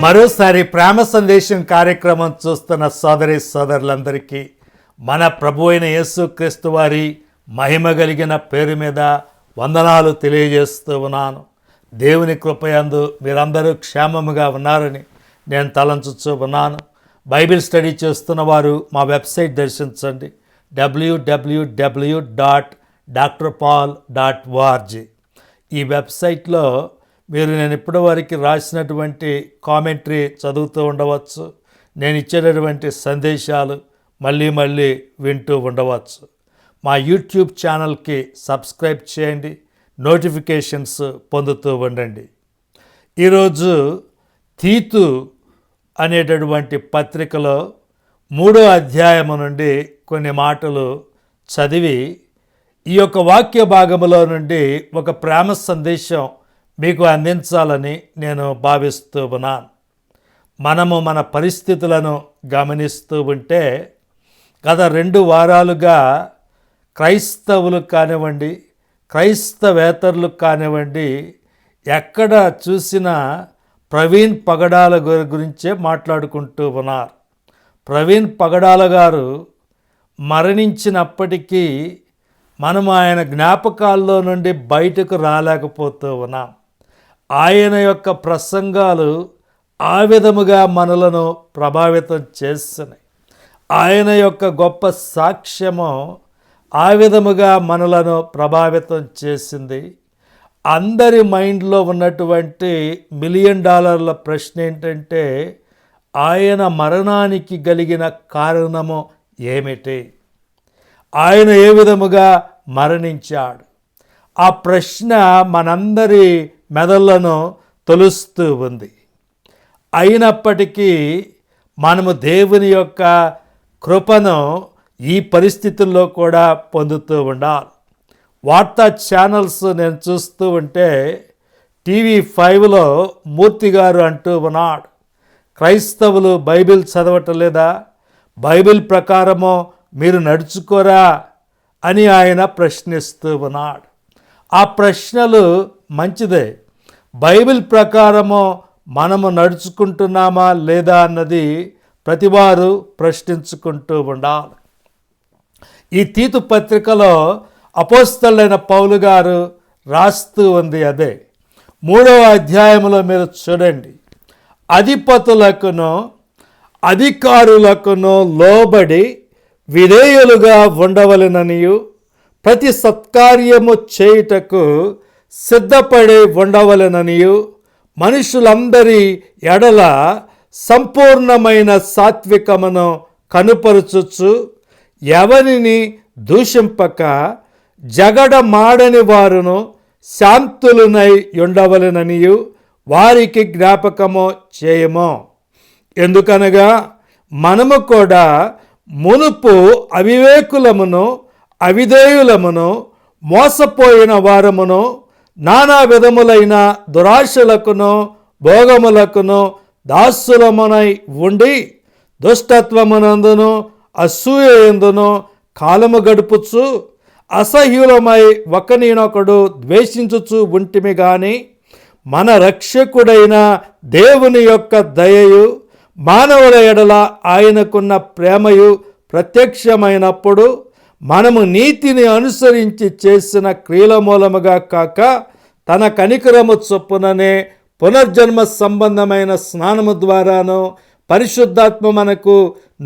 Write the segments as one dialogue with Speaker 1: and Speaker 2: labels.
Speaker 1: మరోసారి ప్రేమ సందేశం కార్యక్రమం చూస్తున్న సోదరి సోదరులందరికీ మన ప్రభు అయిన యేసుక్రీస్తు వారి మహిమ కలిగిన పేరు మీద వందనాలు తెలియజేస్తూ ఉన్నాను. దేవుని కృపయందు మీరందరూ క్షేమముగా ఉన్నారని నేను తలంచుతూ ఉన్నాను. బైబిల్ స్టడీ చేస్తున్న వారు మా వెబ్సైట్ దర్శించండి, www.drpaul.org. ఈ వెబ్సైట్లో మీరు నేను ఇప్పటివరకు రాసినటువంటి కామెంటరీ చదువుతూ ఉండవచ్చు, నేను ఇచ్చేటటువంటి సందేశాలు మళ్ళీ వింటూ ఉండవచ్చు. మా యూట్యూబ్ ఛానల్కి సబ్స్క్రైబ్ చేయండి, నోటిఫికేషన్స్ పొందుతూ ఉండండి. ఈరోజు తీతు అనేటటువంటి పత్రికలో 3వ అధ్యాయము నుండి కొన్ని మాటలు చదివి ఈ యొక్క వాక్య భాగములో నుండి ఒక ప్రేమ సందేశం మీకు అందించాలని నేను భావిస్తూ ఉన్నాను. మనము మన పరిస్థితులను గమనిస్తూ ఉంటే గత 2 వారాలుగా క్రైస్తవులు కానివ్వండి, క్రైస్తవేతరులు కానివ్వండి, ఎక్కడ చూసినా ప్రవీణ్ పగడాల గురించే మాట్లాడుకుంటూ ఉన్నారు. ప్రవీణ్ పగడాల గారు మరణించినప్పటికీ మనం ఆయన జ్ఞాపకాల్లో నుండి బయటకు రాలేకపోతూ ఉన్నాం. ఆయన యొక్క ప్రసంగాలు ఆ విధముగా మనలను ప్రభావితం చేస్తున్నాయి. ఆయన యొక్క గొప్ప సాక్ష్యము ఆ విధముగా మనలను ప్రభావితం చేసింది. అందరి మైండ్లో ఉన్నటువంటి $1 మిలియన్ ప్రశ్న ఏంటంటే, ఆయన మరణానికి కలిగిన కారణము ఏమిటి? ఆయన ఏ విధముగా మరణించాడు? ఆ ప్రశ్న మనందరి మెదళ్లను తొలుస్తూ ఉంది. అయినప్పటికీ మనము దేవుని యొక్క కృపను ఈ పరిస్థితుల్లో కూడా పొందుతూ ఉండాలి. వార్తా ఛానల్స్ నేను చూస్తూ ఉంటే TV5లో మూర్తి గారు అంటూ ఉన్నాడు, క్రైస్తవులు బైబిల్ చదవటం లేదా, బైబిల్ ప్రకారము మీరు నడుచుకోరా అని ఆయన ప్రశ్నిస్తూ ఉన్నాడు. ఆ ప్రశ్నలు మంచిదే. బైబిల్ ప్రకారము మనము నడుచుకుంటున్నామా లేదా అన్నది ప్రతివారు ప్రశ్నించుకుంటూ ఉండాలి. ఈ తీతు పత్రికలో అపోస్తలుడైన పౌలు గారు రాస్తూ ఉంది అదే. 3వ అధ్యాయంలో మీరు చూడండి, అధిపతులకును అధికారులకును లోబడి విధేయులుగా ఉండవలెననియు, ప్రతి సత్కార్యము చేయుటకు సిద్ధపడి ఉండవలెననియు, మనుషులందరి ఎడల సంపూర్ణమైన సాత్వికమును కనుపరుచుచు, ఎవరిని దూషింపక జగడమాడని వారును శాంతులునై ఉండవలెననియు వారికి జ్ఞాపకము చేయము. ఎందుకనగా మనము కూడా మునుపు అవివేకులమును అవిధేయులమును మోసపోయిన వారమును నానా విధములైన దురాశలకును భోగములకును దాసులమునై ఉండి దుష్టత్వమునందును అసూయందును కాలము గడుపుచు అసహ్యులమై ఒకనినొకడు ద్వేషించుచు ఉంటిమి గాని, మన రక్షకుడైన దేవుని యొక్క దయయు మానవుల ఎడల ఆయనకున్న ప్రేమయు ప్రత్యక్షమైనప్పుడు మనము నీతిని అనుసరించి చేసిన క్రియల మూలముగా కాక తన కనికరము చొప్పుననే పునర్జన్మ సంబంధమైన స్నానము ద్వారాను పరిశుద్ధాత్మ మనకు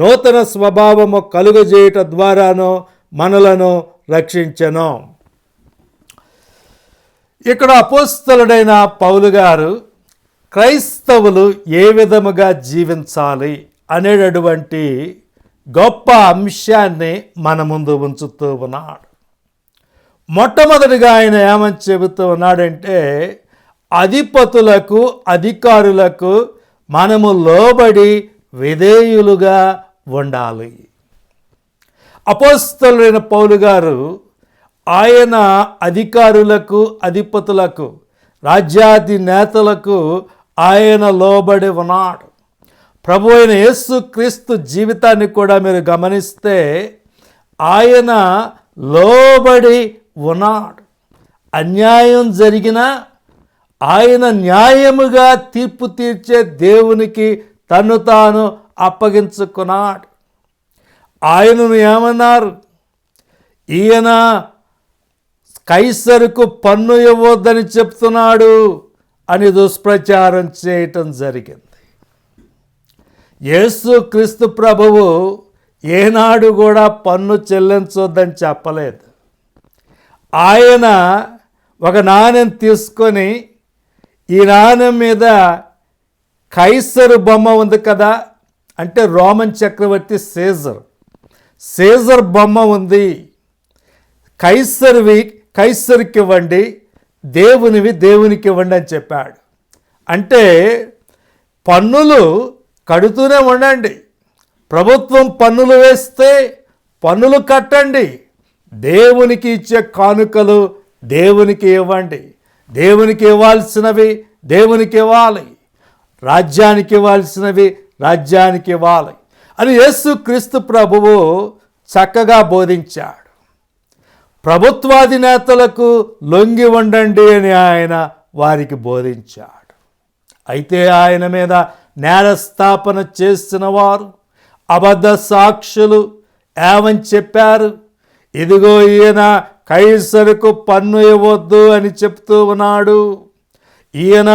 Speaker 1: నూతన స్వభావము కలుగజేయుట ద్వారాను మనలను రక్షించెను. ఇక్కడ అపోస్తలుడైన పౌలు గారు క్రైస్తవులు ఏ విధముగా జీవించాలి అనేటటువంటి గొప్ప అంశాన్ని మన ముందు ఉంచుతూ ఉన్నాడు. మొట్టమొదటిగా ఆయన ఏమని చెబుతూ ఉన్నాడంటే, అధిపతులకు అధికారులకు మనము లోబడి విధేయులుగా ఉండాలి. అపోస్తలుడైన పౌలు గారు ఆయన అధికారులకు అధిపతులకు రాజ్యాధినేతలకు ఆయన లోబడి ఉన్నాడు. ప్రభు అయిన యేసుక్రీస్తు జీవితాన్ని కూడా మీరు గమనిస్తే ఆయన లోబడి ఉన్నాడు. అన్యాయం జరిగినా ఆయన న్యాయముగా తీర్పు తీర్చే దేవునికి తను తాను అప్పగించుకున్నాడు. ఆయనను ఏమన్నారు? ఈయన కైసరుకు పన్ను ఇవ్వద్దని చెప్తున్నాడు అని దుష్ప్రచారం చేయటం జరిగింది. యేసుక్రీస్తు ప్రభువు ఏనాడు కూడా పన్ను చెల్లించొద్దని చెప్పలేదు. ఆయన ఒక నాణెం తీసుకొని, ఈ నాణెం మీద కైసరు బొమ్మ ఉంది కదా, అంటే రోమన్ చక్రవర్తి సీజర్ బొమ్మ ఉంది, కైసరుకి ఇవ్వండి, దేవునికి ఇవ్వండి అని చెప్పాడు. అంటే పన్నులు కడుతూనే ఉండండి, ప్రభుత్వం పన్నులు వేస్తే పన్నులు కట్టండి, దేవునికి ఇచ్చే కానుకలు దేవునికి ఇవ్వండి, దేవునికి ఇవ్వాల్సినవి దేవునికి ఇవ్వాలి, రాజ్యానికి ఇవ్వాల్సినవి రాజ్యానికి ఇవ్వాలి అని యేసుక్రీస్తు ప్రభువు చక్కగా బోధించాడు. ప్రభుత్వాధినేతలకు లొంగి ఉండండి అని ఆయన వారికి బోధించాడు. అయితే ఆయన మీద నేరస్థాపన చేసిన వారు, అబద్ధ సాక్షులు ఏమని చెప్పారు? ఇదిగో ఈయన కైసరుకు పన్ను ఇవ్వద్దు అని చెప్తూ ఉన్నాడు, ఈయన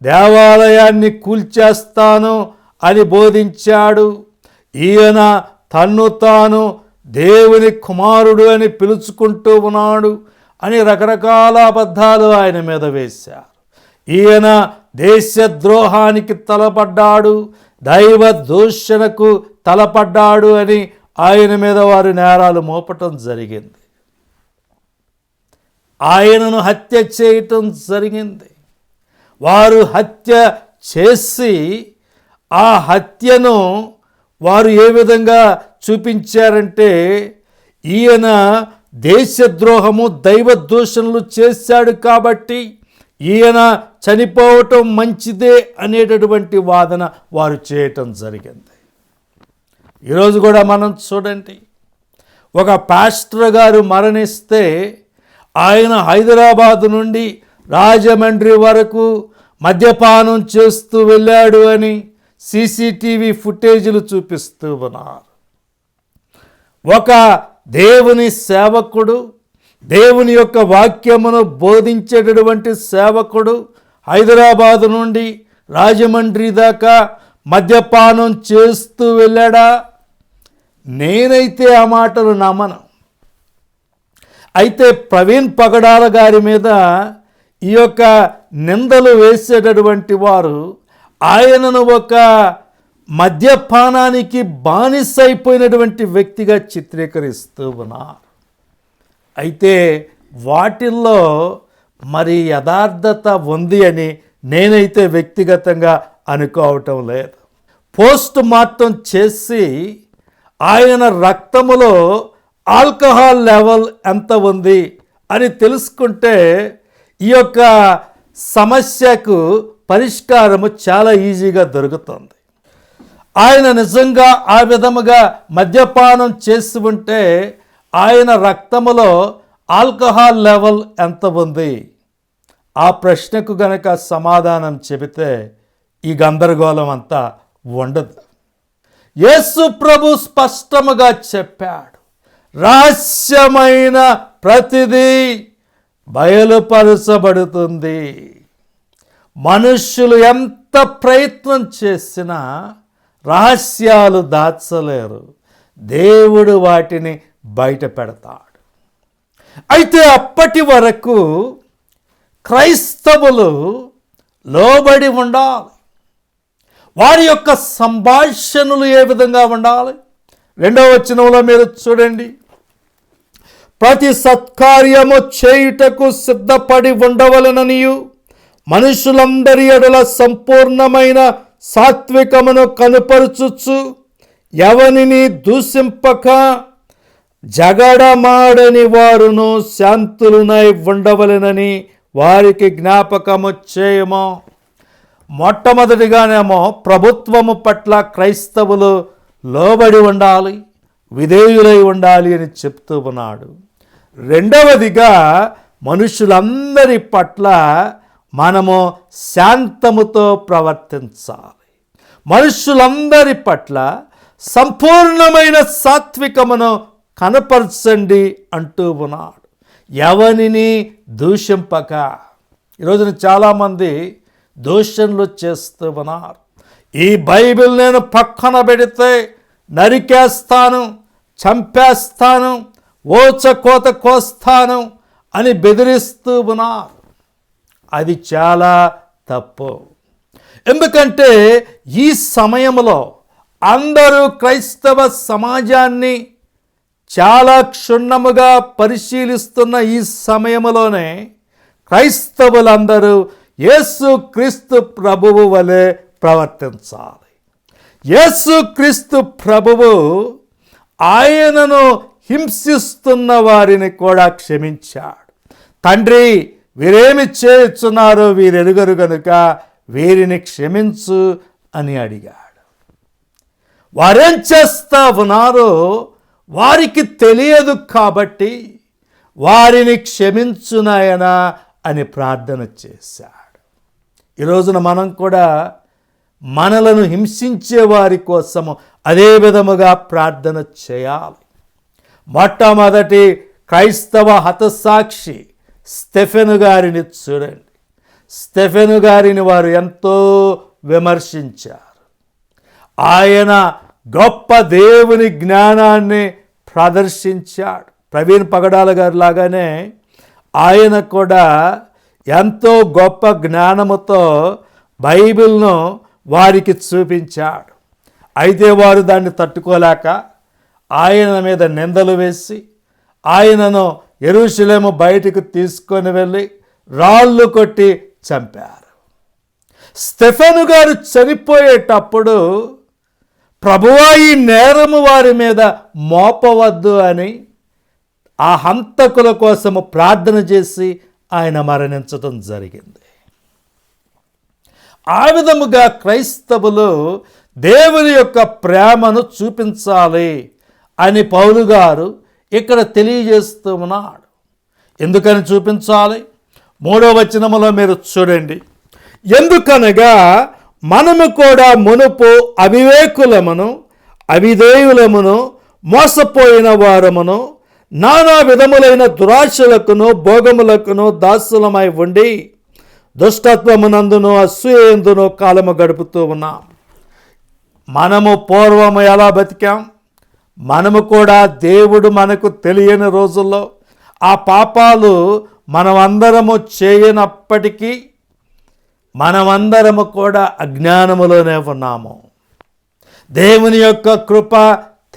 Speaker 1: దేవాలయాన్ని కూల్చేస్తాను అని బోధించాడు, ఈయన తన్ను తాను దేవుని కుమారుడు అని పిలుచుకుంటూ ఉన్నాడు అని రకరకాల అబద్ధాలు ఆయన మీద వేశారు. ఈయన దేశద్రోహానికి తలపడ్డాడు, దైవ దూషణకు తలపడ్డాడు అని ఆయన మీద వారు నేరాలు మోపటం జరిగింది. ఆయనను హత్య చేయటం జరిగింది. వారు హత్య చేసి ఆ హత్యను వారు ఏ విధంగా చూపించారంటే, ఈయన దేశద్రోహము దైవ దూషణలు చేశాడు కాబట్టి ఈయన చనిపోవటం మంచిదే అనేటటువంటి వాదన వారు చేయటం జరిగింది. ఈరోజు కూడా మనం చూడండి, ఒక పాస్టర్ గారు మరణిస్తే ఆయన హైదరాబాదు నుండి రాజమండ్రి వరకు మద్యపానం చేస్తూ వెళ్ళాడు అని సీసీటీవీ ఫుటేజీలు చూపిస్తూ ఉన్నారు. ఒక దేవుని సేవకుడు, దేవుని యొక్క వాక్యమును బోధించేటటువంటి సేవకుడు హైదరాబాదు నుండి రాజమండ్రి దాకా మద్యపానం చేస్తూ వెళ్ళాడా? నేనైతే ఆ మాటలు నమ్మను. అయితే ప్రవీణ్ పగడాల గారి మీద ఈ యొక్క నిందలు వేసేటటువంటి వారు ఆయనను ఒక మద్యపానానికి బానిసైపోయినటువంటి వ్యక్తిగా చిత్రీకరిస్తూ ఉన్నారు. అయితే వాటిల్లో మరి యథార్థత ఉంది అని నేనైతే వ్యక్తిగతంగా అనుకోవటం లేదు. పోస్ట్ మార్టం చేసి ఆయన రక్తములో ఆల్కహాల్ లెవెల్ ఎంత ఉంది అని తెలుసుకుంటే ఈ యొక్క సమస్యకు పరిష్కారము చాలా ఈజీగా దొరుకుతుంది. ఆయన నిజంగా ఆ విధముగా మద్యపానం చేసి ఉంటే ఆయన రక్తములో ఆల్కహాల్ లెవెల్ ఎంత ఉంది? ఆ ప్రశ్నకు గనక సమాధానం చెబితే ఈ గందరగోళం అంతా ఉండదు. యేసు ప్రభు స్పష్టముగా చెప్పాడు, రహస్యమైన ప్రతిదీ బయలుపరచబడుతుంది. మనుష్యులు ఎంత ప్రయత్నం చేసినా రహస్యాలు దాచలేరు, దేవుడు వాటిని బయట పెడతాడు. అయితే అప్పటి వరకు క్రైస్తవులు లోబడి ఉండాలి. వారి యొక్క సంభాషణలు ఏ విధంగా ఉండాలి? 2వ వచనంలో మీరు చూడండి, ప్రతి సత్కార్యము చేయుటకు సిద్ధపడి ఉండవలననియు మనుషులందరి ఎడల సంపూర్ణమైన సాత్వికమును కనుపరుచుచు ఎవనిని దూషింపక జగడమాడని వారును శాంతులునై ఉండవలెనని వారికి జ్ఞాపకము చేయము. మొట్టమొదటిగానేమో ప్రభుత్వము పట్ల క్రైస్తవులు లోబడి ఉండాలి, విధేయులై ఉండాలి అని చెప్తూ ఉన్నాడు. రెండవదిగా మనుషులందరి పట్ల మనము శాంతముతో ప్రవర్తించాలి. మనుషులందరి పట్ల సంపూర్ణమైన సాత్వికమును కనపరచండి అంటూ ఉన్నాడు. ఎవరిని దూషింపక. ఈరోజున చాలామంది దూషణలు చేస్తూ ఉన్నారు. ఈ బైబిల్ నేను పక్కన పెడితే నరికేస్తాను, చంపేస్తాను, ఓచకోత కోస్తాను అని బెదిరిస్తూ ఉన్నారు. అది చాలా తప్పు. ఎందుకంటే ఈ సమయంలో అందరూ క్రైస్తవ సమాజాన్ని చాలా క్షుణ్ణముగా పరిశీలిస్తున్న ఈ సమయంలోనే క్రైస్తవులందరూ యేసుక్రీస్తు ప్రభువు వలె ప్రవర్తించాలి. యేసుక్రీస్తు ప్రభువు ఆయనను హింసిస్తున్న వారిని కూడా క్షమించాడు. తండ్రి, వీరేమి చేయుచున్నారో వీరెరుగరు గనుక వీరిని క్షమించు అని అడిగాడు. వారేం చేస్తా ఉన్నారో వారికి తెలియదు కాబట్టి వారిని క్షమించునాయనా అని ప్రార్థన చేశాడు. ఈరోజున మనం కూడా మనలను హింసించే వారి కోసము అదే విధముగా ప్రార్థన చేయాలి. మొట్టమొదటి క్రైస్తవ హతసాక్షి స్టెఫెను గారిని చూడండి. స్టెఫెను గారిని వారు ఎంతో విమర్శించారు. ఆయన గొప్ప దేవుని జ్ఞానాన్ని ప్రదర్శించాడు. ప్రవీణ్ పగడాల గారి లాగానే ఆయన కూడా ఎంతో గొప్ప జ్ఞానముతో బైబిల్ను వారికి చూపించాడు. అయితే వారు దాన్ని తట్టుకోలేక ఆయన మీద నిందలు వేసి ఆయనను యెరూషలేము బయటకు తీసుకొని వెళ్ళి రాళ్ళు కొట్టి చంపారు. స్టెఫెను గారు చనిపోయేటప్పుడు ప్రభువా, ఈ నేరము వారి మీద మోపవద్దు అని ఆ హంతకుల కోసము ప్రార్థన చేసి ఆయన మరణించడం జరిగింది. ఆ విధముగా క్రైస్తవులు దేవుని యొక్క ప్రేమను చూపించాలి అని పౌలు గారు ఇక్కడ తెలియజేస్తూ ఉన్నాడు. ఎందుకని చూపించాలి? 3వ వచనములో మీరు చూడండి. ఎందుకనగా మనము కూడా మునుపు అవివేకులమును, అవిధేయులమును, మోసపోయిన వారమును, నానా విధములైన దురాశలకును భోగములకును దాసులమై ఉండి దుష్టత్వమునందును అసూయందును కాలము గడుపుతూ ఉన్నాం. మనము పూర్వము ఎలా బతికాం? మనము కూడా దేవుడు మనకు తెలియని రోజుల్లో ఆ పాపాలు మనమందరము చేయనప్పటికీ మనమందరము కూడా అజ్ఞానములోనే ఉన్నాము. దేవుని యొక్క కృప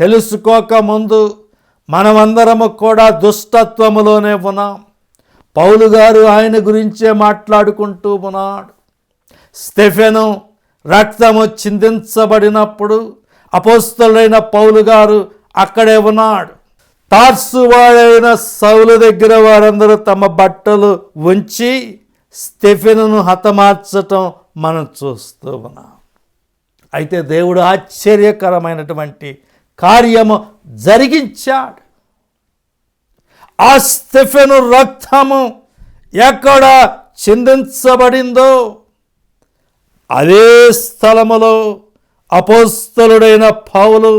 Speaker 1: తెలుసుకోకముందు మనమందరము కూడా దుష్టత్వములోనే ఉన్నాం. పౌలు గారు ఆయన గురించే మాట్లాడుకుంటూ ఉన్నాడు. స్టెఫెను రక్తము చిందించబడినప్పుడు అపోస్తలుడైన పౌలు గారు అక్కడే ఉన్నాడు. తార్సువాడైన సౌలు దగ్గర వారందరూ తమ బట్టలు ఉంచి స్టెఫెనును హతమార్చటం మనం చూస్తూ ఉన్నాం. అయితే దేవుడు ఆశ్చర్యకరమైనటువంటి కార్యము జరిగించాడు. ఆ స్టెఫెను రక్తము ఎక్కడ చిందించబడిందో అదే స్థలములో అపోస్తలుడైన పౌలు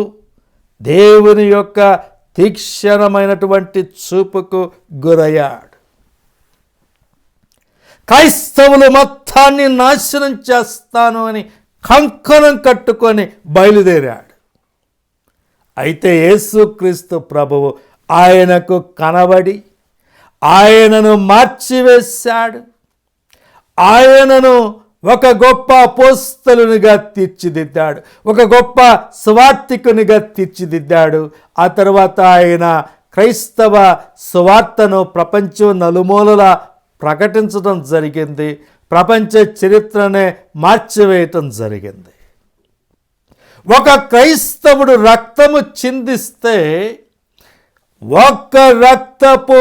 Speaker 1: దేవుని యొక్క తీక్షణమైనటువంటి చూపుకు గురయ్యాడు. క్రైస్తవులు మొత్తాన్ని నాశనం చేస్తాను అని కంకణం కట్టుకొని బయలుదేరాడు. అయితే యేసుక్రీస్తు ప్రభువు ఆయనకు కనబడి ఆయనను మార్చివేశాడు. ఆయనను ఒక గొప్ప అపోస్తలునిగా తీర్చిదిద్దాడు, ఒక గొప్ప స్వార్థికునిగా తీర్చిదిద్దాడు. ఆ తర్వాత ఆయన క్రైస్తవ సువార్తను ప్రపంచం నలుమూలలా ప్రకటించడం జరిగింది. ప్రపంచ చరిత్రనే మార్చివేయటం జరిగింది. ఒక క్రైస్తవుడు రక్తము చిందిస్తే ఒక్క రక్తపు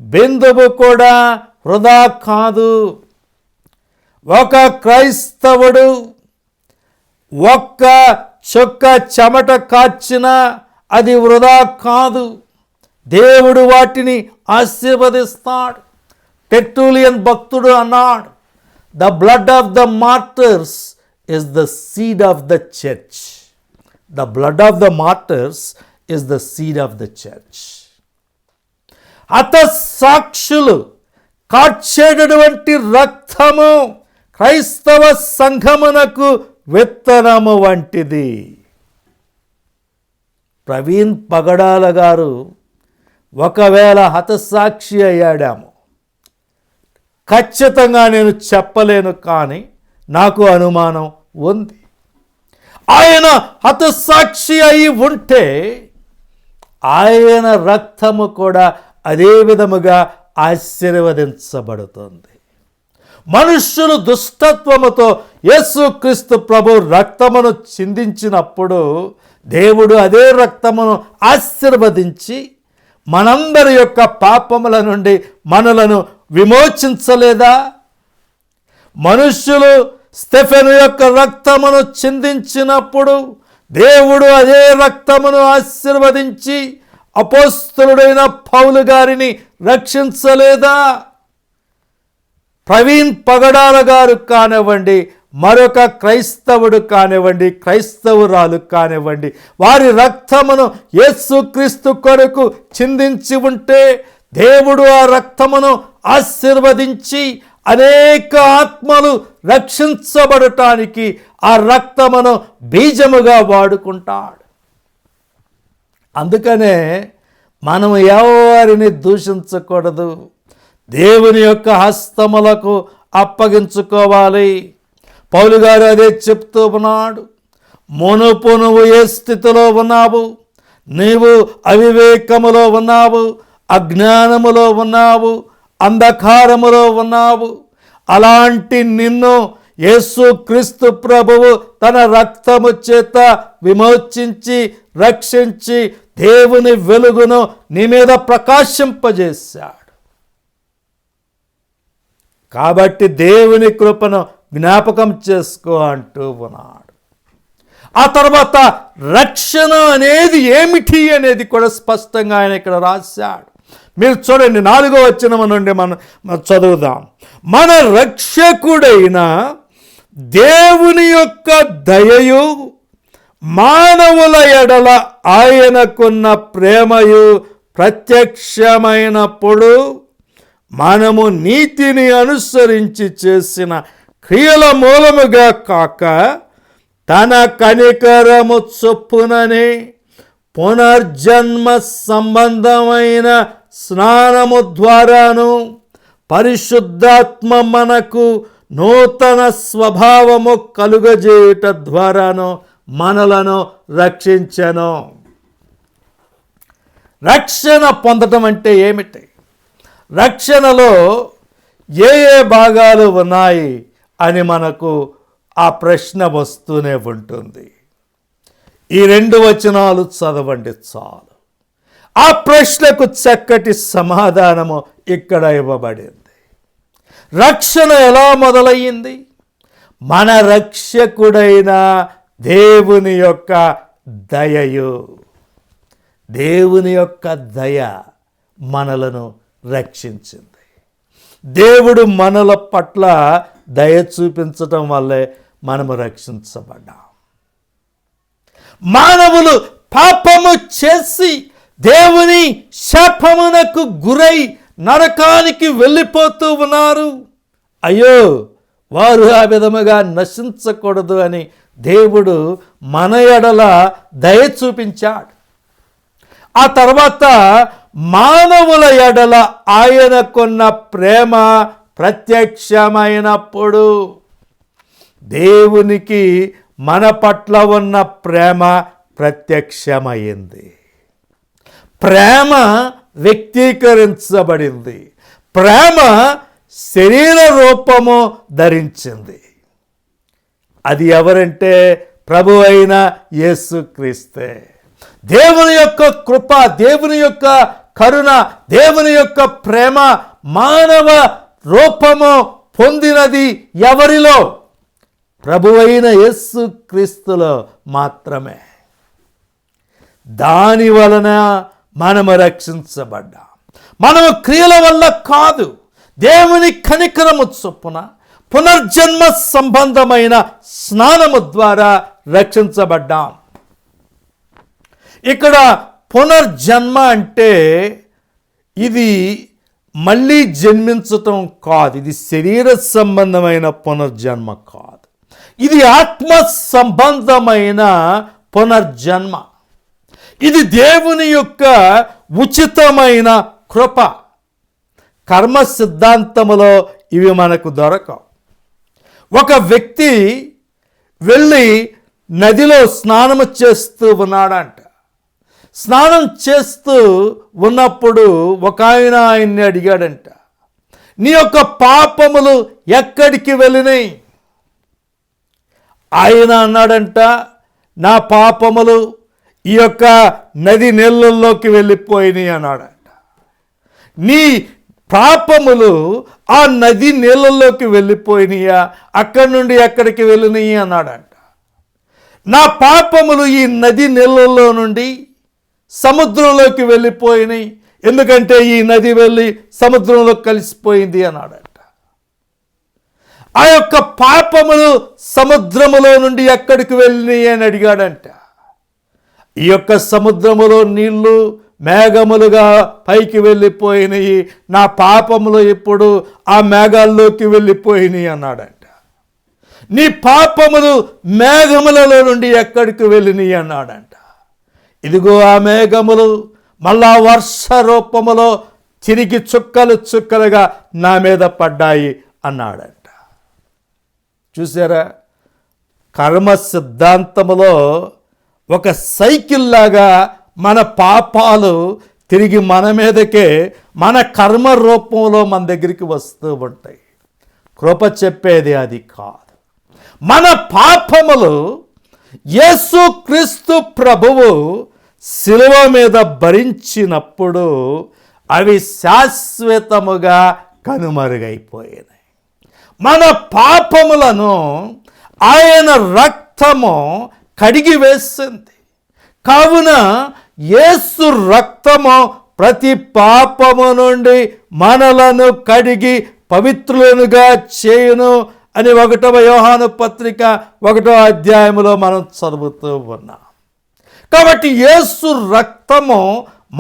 Speaker 1: బిందువు కూడా వృధా కాదు. ఒక క్రైస్తవుడు ఒక్క చుక్క చెమట కార్చినా అది వృధా కాదు. దేవుడు వాటిని ఆశీర్వదిస్తాడు. టెర్టులియన్ భక్తుడు అన్నాడు, The blood of the martyrs is the seed of the church. The blood of the martyrs is the seed of the church. హతసాక్షులు కార్చేటటువంటి రక్తము క్రైస్తవ సంఘమునకు విత్తనము వంటిది. ప్రవీణ్ పగడాల గారు ఒకవేళ హతసాక్షి అయ్యాడేమో, ఖచ్చితంగా నేను చెప్పలేను, కానీ నాకు అనుమానం ఉంది. ఆయన హతసాక్షి అయి ఉంటే ఆయన రక్తము కూడా అదే విధముగా ఆశీర్వదించబడుతుంది. మనుష్యులు దుష్టత్వముతో యేసుక్రీస్తు ప్రభు రక్తమును చిందించినప్పుడు దేవుడు అదే రక్తమును ఆశీర్వదించి మనందరి యొక్క పాపముల నుండి మనలను విమోచించలేదా? మనుష్యులు స్టెఫెను యొక్క రక్తమును చిందించినప్పుడు దేవుడు అదే రక్తమును ఆశీర్వదించి అపోస్తలుడైన పౌలు గారిని రక్షించలేదా? ప్రవీణ్ పగడాల గారు కానివ్వండి, మరొక క్రైస్తవుడు కానివ్వండి, క్రైస్తవురాలు కానివ్వండి, వారి రక్తమును యేసుక్రీస్తు కొరకు చిందించి ఉంటే దేవుడు ఆ రక్తమును ఆశీర్వదించి అనేక ఆత్మలు రక్షించబడటానికి ఆ రక్తమును బీజముగా వాడుకుంటాడు. అందుకనే మనం ఎవరిని దూషించకూడదు, దేవుని యొక్క హస్తములకు అప్పగించుకోవాలి. పౌలు గారు అదే చెప్తూ ఉన్నాడు. మునుపు నువ్వు ఏ స్థితిలో ఉన్నావు? నీవు అవివేకములో ఉన్నావు, అజ్ఞానములో ఉన్నావు, అంధకారములో ఉన్నావు. అలాంటి నిన్ను యేసుక్రీస్తు ప్రభువు తన రక్తము చేత విమోచించి రక్షించి దేవుని వెలుగును నీ మీద ప్రకాశింపజేశాడు. కాబట్టి దేవుని కృపను జ్ఞాపకం చేసుకో అంటూ ఉన్నాడు. ఆ తర్వాత రక్షణ అనేది ఏమిటి అనేది కూడా స్పష్టంగా ఆయన ఇక్కడ రాశాడు. మీరు చూడండి, 4వ వచనం నుండి మనం చదువుదాం. మన రక్షకుడైన దేవుని యొక్క దయయు మానవుల ఎడల ఆయనకున్న ప్రేమయు ప్రత్యక్షమైనప్పుడు మనము నీతిని అనుసరించి చేసిన క్రియల మూలముగా కాక తన కనికరము చొప్పుననే పునర్జన్మ సంబంధమైన స్నానము ద్వారాను పరిశుద్ధాత్మ మనకు నూతన స్వభావము కలుగజేయుట ద్వారాను మనలను రక్షించెను. రక్షణ పొందటం అంటే ఏమిటి? రక్షణలో ఏ ఏ భాగాలు ఉన్నాయి అని మనకు ఆ ప్రశ్న వస్తూనే ఉంటుంది. ఈ 2 వచనాలు చదవండి చాలు. ఆ ప్రశ్నకు చక్కటి సమాధానము ఇక్కడ ఇవ్వబడింది. రక్షణ ఎలా మొదలయ్యింది? మన రక్షకుడైన దేవుని యొక్క దయయు. దేవుని యొక్క దయ మనలను రక్షించింది. దేవుడు మనల పట్ల దయ చూపించటం వల్లే మనము రక్షించబడ్డాం. మానవులు పాపము చేసి దేవుని శాపమునకు గురై నరకానికి వెళ్ళిపోతూ ఉన్నారు. అయ్యో, వారు ఆ విధముగా నశించకూడదు అని దేవుడు మన ఎడల దయ చూపించాడు. ఆ తర్వాత మానవుల ఎడల ఆయనకున్న ప్రేమ ప్రత్యక్షమైనప్పుడు దేవునికి మన పట్ల ఉన్న ప్రేమ ప్రత్యక్షమైంది. ప్రేమ వ్యక్తీకరించబడింది. ప్రేమ శరీర రూపము ధరించింది. అది ఎవరంటే ప్రభు అయిన యేసుక్రీస్తే. దేవుని యొక్క కృప, దేవుని యొక్క కరుణ, దేవుని యొక్క ప్రేమ మానవ రూపము పొందినది ఎవరిలో? ప్రభు అయిన యేసుక్రీస్తులో మాత్రమే. దాని వలన మనము రక్షించబడ్డాం. మనము క్రియల వల్ల కాదు, దేవుని కనికరము చొప్పున పునర్జన్మ సంబంధమైన స్నానము ద్వారా రక్షించబడ్డాం. ఇక్కడ పునర్జన్మ అంటే ఇది మళ్ళీ జన్మించటం కాదు, ఇది శరీర సంబంధమైన పునర్జన్మ కాదు, ఇది ఆత్మ సంబంధమైన పునర్జన్మ. ఇది దేవుని యొక్క ఉచితమైన కృప. కర్మ సిద్ధాంతములో ఇవి మనకు దొరకవు. ఒక వ్యక్తి వెళ్ళి నదిలో స్నానము చేస్తూ ఉన్నాడంట. స్నానం చేస్తూ ఉన్నప్పుడు ఒక ఆయన్ని అడిగాడంట, నీ యొక్క పాపములు ఎక్కడికి వెళ్ళినాయి? ఆయన అన్నాడంట, నా పాపములు ఈ యొక్క నది నీళ్ళల్లోకి వెళ్ళిపోయినాయి అన్నాడంట. నీ పాపములు ఆ నది నీళ్ళల్లోకి వెళ్ళిపోయినాయా? అక్కడి నుండి ఎక్కడికి వెళ్ళినాయి అన్నాడంట. నా పాపములు ఈ నది నీళ్ళల్లో నుండి సముద్రంలోకి వెళ్ళిపోయినాయి, ఎందుకంటే ఈ నది వెళ్ళి సముద్రంలో కలిసిపోయింది అన్నాడంట. ఆ యొక్క పాపములు సముద్రములో నుండి ఎక్కడికి వెళ్ళినాయి అని అడిగాడంట. ఈ యొక్క సముద్రములో నీళ్లు మేఘములుగా పైకి వెళ్ళిపోయినాయి, నా పాపములు ఇప్పుడు ఆ మేఘాల్లోకి వెళ్ళిపోయినాయి అన్నాడంట. నీ పాపములు మేఘములలో నుండి ఎక్కడికి వెళ్ళినాయి అన్నాడంట. ఇదిగో ఆ మేఘములు మళ్ళా వర్ష రూపములో తిరిగి చుక్కలు చుక్కలుగా నా మీద పడ్డాయి అన్నాడంట. చూసారా, కర్మ సిద్ధాంతములో ఒక సైకిల్ లాగా మన పాపాలు తిరిగి మన మీదకే మన కర్మ రూపంలో మన దగ్గరికి వస్తూ ఉంటాయి. కృప చెప్పేది అది కాదు. మన పాపములు యేసుక్రీస్తు ప్రభువు శిలువ మీద భరించినప్పుడు అవి శాశ్వతముగా కనుమరుగైపోయినాయి. మన పాపములను ఆయన రక్తము కడిగి వేసింది. కావున యేసు రక్తము ప్రతి పాపము నుండి మనలను కడిగి పవిత్రులనుగా చేయును అని 1వ యోహాను పత్రిక 1వ అధ్యాయములో మనం చదువుతూ ఉన్నాం. కాబట్టి యేసు రక్తము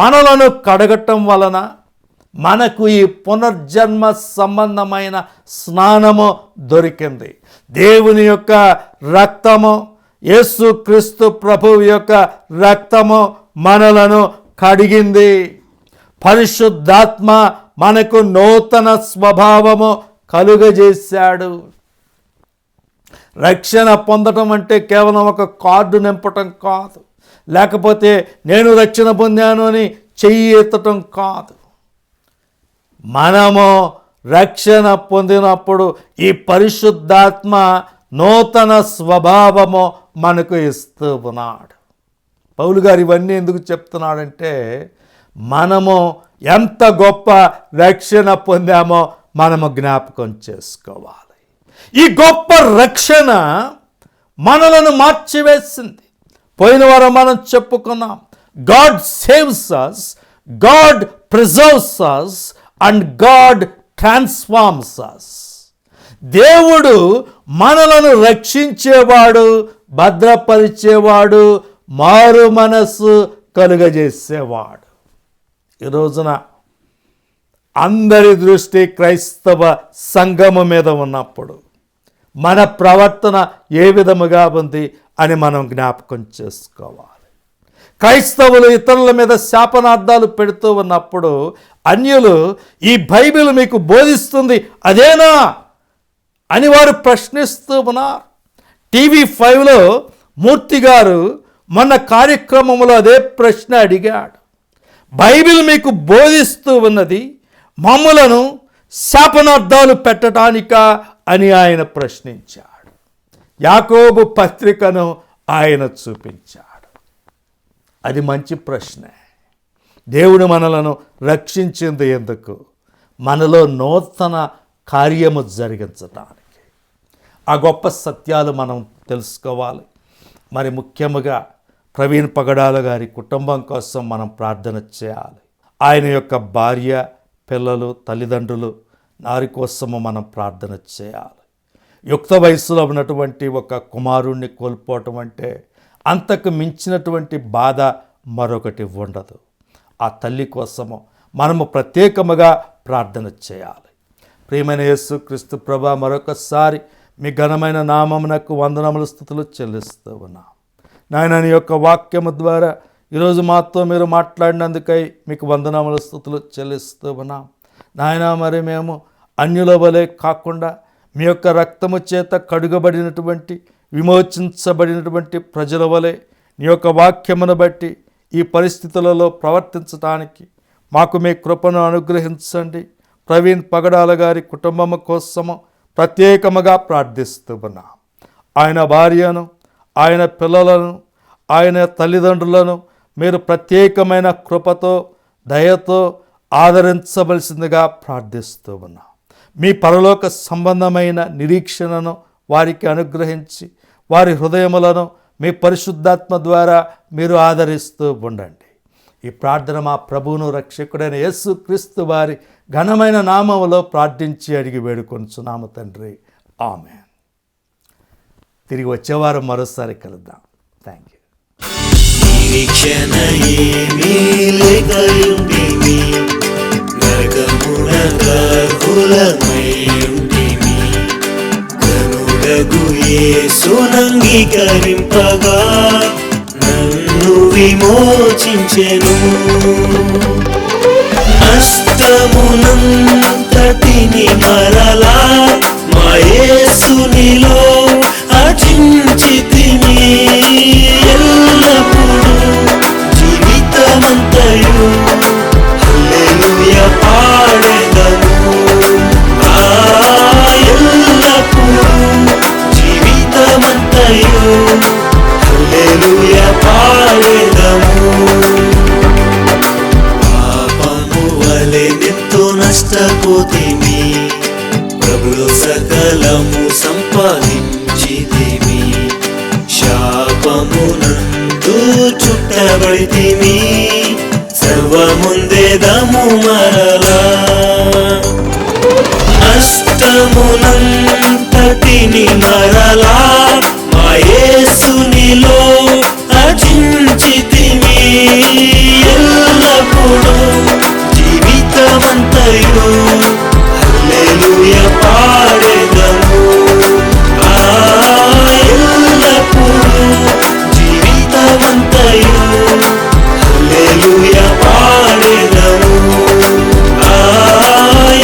Speaker 1: మనలను కడగటం వలన మనకు ఈ పునర్జన్మ సంబంధమైన స్నానము దొరికింది. దేవుని యొక్క రక్తము, యేసుక్రీస్తు ప్రభువు యొక్క రక్తము మనలను కడిగింది. పరిశుద్ధాత్మ మనకు నూతన స్వభావము కలుగజేశాడు. రక్షణ పొందటం అంటే కేవలం ఒక కార్డు నింపటం కాదు, లేకపోతే నేను రక్షణ పొందాను అని చెయ్యి ఎత్తటం కాదు. మనము రక్షణ పొందినప్పుడు ఈ పరిశుద్ధాత్మ నూతన స్వభావము మనకు ఇస్తూ ఉన్నాడు. పౌలు గారు ఇవన్నీ ఎందుకు చెప్తున్నాడంటే, మనము ఎంత గొప్ప రక్షణ పొందామో మనము జ్ఞాపకం చేసుకోవాలి. ఈ గొప్ప రక్షణ మనలను మార్చివేసింది. పోయిన వారం మనం చెప్పుకున్నాం, God saves us, God preserves us and God transforms us. దేవుడు మనలను రక్షించేవాడు, భద్రపరిచేవాడు, మారు మనస్సు కలుగజేసేవాడు. ఈ రోజున అందరి దృష్టి క్రైస్తవ సంఘము మీద ఉన్నప్పుడు మన ప్రవర్తన ఏ విధముగా ఉంది అని మనం జ్ఞాపకం చేసుకోవాలి. క్రైస్తవులు ఇతరుల మీద శాపనార్థాలు పెడుతూ ఉన్నప్పుడు అన్యులు ఈ బైబిల్ మీకు బోధిస్తుంది అదేనా అని వారు ప్రశ్నిస్తూ ఉన్నారు. TV5లో మూర్తి గారు మొన్న కార్యక్రమంలో అదే ప్రశ్న అడిగాడు. బైబిల్ మీకు బోధిస్తూ ఉన్నది మమ్ములను శాపనార్థాలు పెట్టడానికా అని ఆయన ప్రశ్నించాడు. యాకోబు పత్రికను ఆయన చూపించాడు. అది మంచి ప్రశ్నే. దేవుడు మనలను రక్షించింది ఎందుకు? మనలో నూతన కార్యము జరిగించడానికి. ఆ గొప్ప సత్యాలు మనం తెలుసుకోవాలి. మరి ముఖ్యముగా ప్రవీణ్ పగడాల గారి కుటుంబం కోసం మనం ప్రార్థన చేయాలి. ఆయన యొక్క భార్య, పిల్లలు, తల్లిదండ్రులు, వారి కోసము మనం ప్రార్థన చేయాలి. యుక్త వయస్సులో ఉన్నటువంటి ఒక కుమారుణ్ణి కోల్పోవటం అంటే అంతకు మించినటువంటి బాధ మరొకటి ఉండదు. ఆ తల్లి కోసము మనము ప్రత్యేకముగా ప్రార్థన చేయాలి. ప్రియమైన యేసు క్రీస్తు ప్రభా, మరొకసారి మీ ఘనమైన నామమునకు వందనములు స్తుతులు చెల్లిస్తూ ఉన్నాం. నాయన, నీ యొక్క వాక్యము ద్వారా ఈరోజు మాతో మీరు మాట్లాడినందుకై మీకు వందనములు స్తుతులు చెల్లిస్తూ ఉన్నాం. నాయన, మరి మేము అన్యుల వలె కాకుండా మీ యొక్క రక్తము చేత కడుగబడినటువంటి విమోచించబడినటువంటి ప్రజల వలె నీ యొక్క వాక్యమును బట్టి ఈ పరిస్థితులలో ప్రవర్తించడానికి మాకు మీ కృపను అనుగ్రహించండి. ప్రవీణ్ పగడాల గారి కుటుంబము కోసము ప్రత్యేకముగా ప్రార్థిస్తూ ఉన్నాం. ఆయన భార్యను, ఆయన పిల్లలను, ఆయన తల్లిదండ్రులను మీరు ప్రత్యేకమైన కృపతో, దయతో ఆదరించవలసిందిగా ప్రార్థిస్తూ ఉన్నాం. మీ పరలోక సంబంధమైన నిరీక్షణను వారికి అనుగ్రహించి వారి హృదయములను మీ పరిశుద్ధాత్మ ద్వారా మీరు ఆదరిస్తూ ఉండండి. ఈ ప్రార్థన మా ప్రభువును రక్షకుడైన యేసు క్రీస్తు వారి ఘనమైన నామములో ప్రార్థించి అడిగి వేడుకొనుచున్నాము తండ్రి, ఆమేన్. తిరిగి వచ్చేవారు మరోసారి కలుద్దాం. Thank you.
Speaker 2: యేసునంగీకరింపగా నన్ను విమోచించెను. నష్టమునంతటిని మరలా మా యేసునిలో అర్జించితిని. ఎల్లప్పుడూ జీవితమంతయు హల్లెలూయా పాడెదము. ఎల్లప్పుడూ జీవితమంతయు హల్లెలూయా పాడెదము. పాపము వలె ఎంతో నష్టపోతిమి, ప్రభులో సకలము సంపాదించితిమి. శాపమునందు చుట్టబడితిమి, సర్వముందేదము మరలా. నష్టమునంతటిని మరలా మా యేసునిలో అర్జించితిమి. ఎల్లప్పుడూ జీవితమంతయు హల్లెలూయా పాడెదము. ఎల్లప్పుడూ జీవితమంతయు హల్లెలూయా పాడెదము.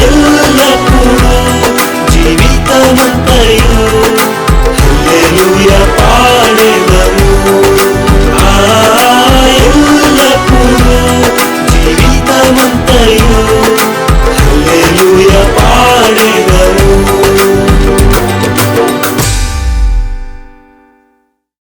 Speaker 2: ఎల్లప్పుడూ జీవితమంతయు హల్లెలూయా పాడెదము. ఎల్లప్పుడూ జీవితమంతయు హల్లెలూయా